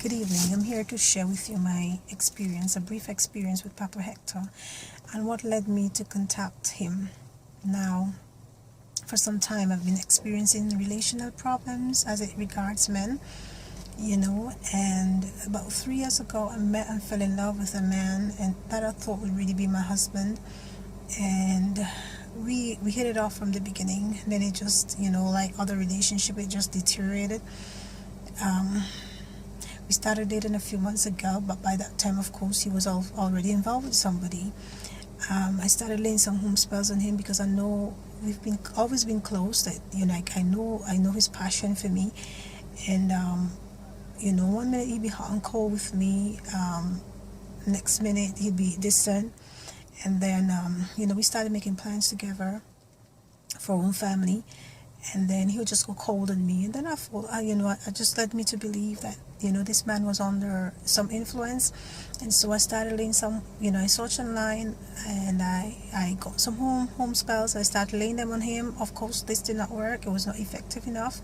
Good evening. I'm here to share with you my experience, a brief experience with Papa Hector, and what led me to contact him. Now, for some time, I've been experiencing relational problems as it regards men, and about 3 years ago, I met and fell in love with a man, and that I thought would really be my husband, and we hit it off from the beginning. And then it just, like other relationship, it just deteriorated. We started dating a few months ago, but by that time, of course, he was already involved with somebody. I started laying some home spells on him because I know we've always been close. That I know his passion for me, and 1 minute he'd be hot and cold with me, next minute he'd be distant, and then we started making plans together for our own family. And then he would just go cold on me. And then I thought, it just led me to believe that, this man was under some influence. And so I started laying some, I searched online and I got some home spells. I started laying them on him. Of course, this did not work. It was not effective enough.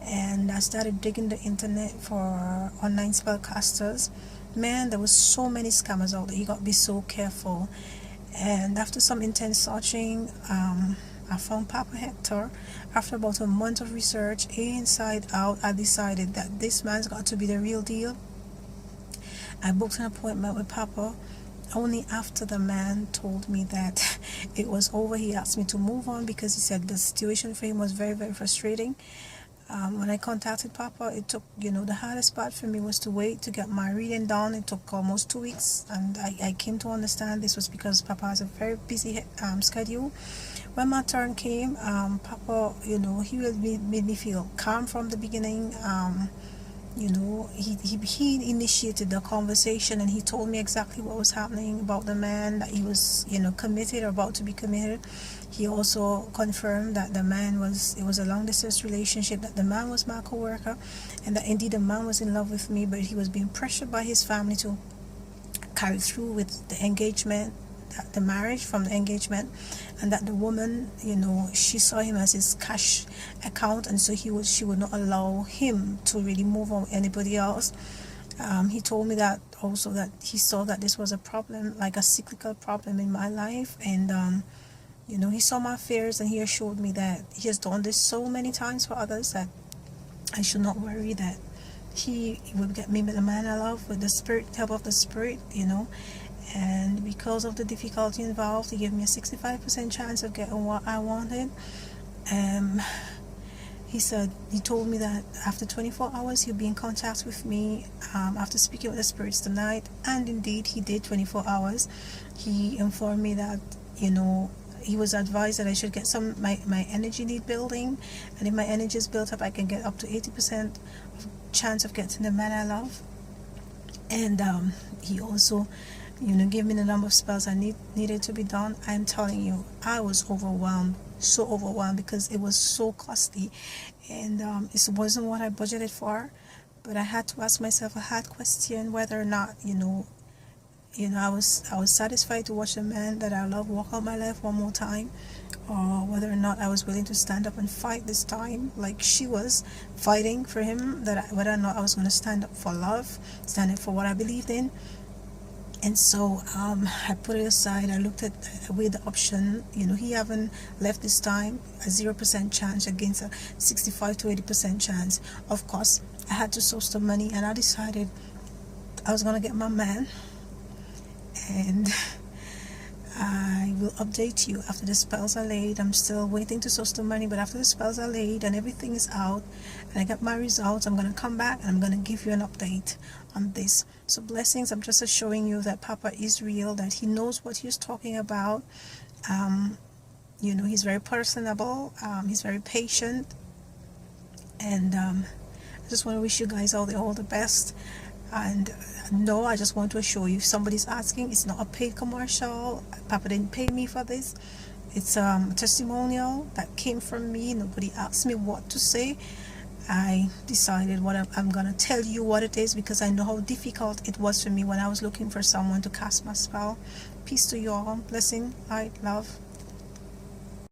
And I started digging the internet for online spellcasters. Man, there was so many scammers out there. You got to be so careful. And after some intense searching, I found Papa Hector. After about a month of research, inside out, I decided that this man's got to be the real deal. I booked an appointment with Papa. Only after the man told me that it was over, he asked me to move on because he said the situation for him was very, very frustrating. When I contacted Papa, it took, the hardest part for me was to wait to get my reading done. It took almost 2 weeks, and I came to understand this was because Papa has a very busy schedule. When my turn came, Papa, he really made me feel calm from the beginning. He initiated the conversation, and he told me exactly what was happening about the man, that he was, committed or about to be committed. He also confirmed that it was a long distance relationship, that the man was my co-worker, and that indeed the man was in love with me, but he was being pressured by his family to carry through with the engagement, the marriage from the engagement, and that the woman, she saw him as his cash account, and so she would not allow him to really move on with anybody else. He told me that also that he saw that this was a problem, like a cyclical problem in my life, and he saw my fears, and he assured me that he has done this so many times for others that I should not worry, that he will get me the man I love with the help of the spirit, and because of the difficulty involved, he gave me a 65% chance of getting what I wanted. He told me that after 24 hours he'll be in contact with me after speaking with the spirits tonight, and indeed he did. 24 hours. He informed me that he was advised that I should get my energy need building, and if my energy is built up, I can get up to 80% chance of getting the man I love. And he also gave me the number of spells I needed to be done. I'm telling you, I was overwhelmed, so overwhelmed, because it was so costly, and it wasn't what I budgeted for. But I had to ask myself a hard question, whether or not I was satisfied to watch the man that I love walk out my life one more time, or whether or not I was willing to stand up and fight this time, like she was fighting for him, whether or not I was going to stand up for love, stand up for what I believed in. And so I put it aside. I weighed the option. He haven't left this time, a 0% chance against a 65 to 80% chance. Of course, I had to source the money, and I decided I was going to get my man. And I will update you after the spells are laid. I'm still waiting to source the money, but after the spells are laid and everything is out and I got my results, I'm going to come back and I'm going to give you an update on this. So blessings. I'm just showing you that Papa is real, that he knows what he's talking about. He's very personable, he's very patient, and I just want to wish you guys all the best. And no, I just want to assure you, if somebody's asking, it's not a paid commercial. Papa didn't pay me for this. It's a testimonial that came from me. Nobody asked me what to say. I decided I'm going to tell you what it is, because I know how difficult it was for me when I was looking for someone to cast my spell. Peace to you all. Blessing, light, love.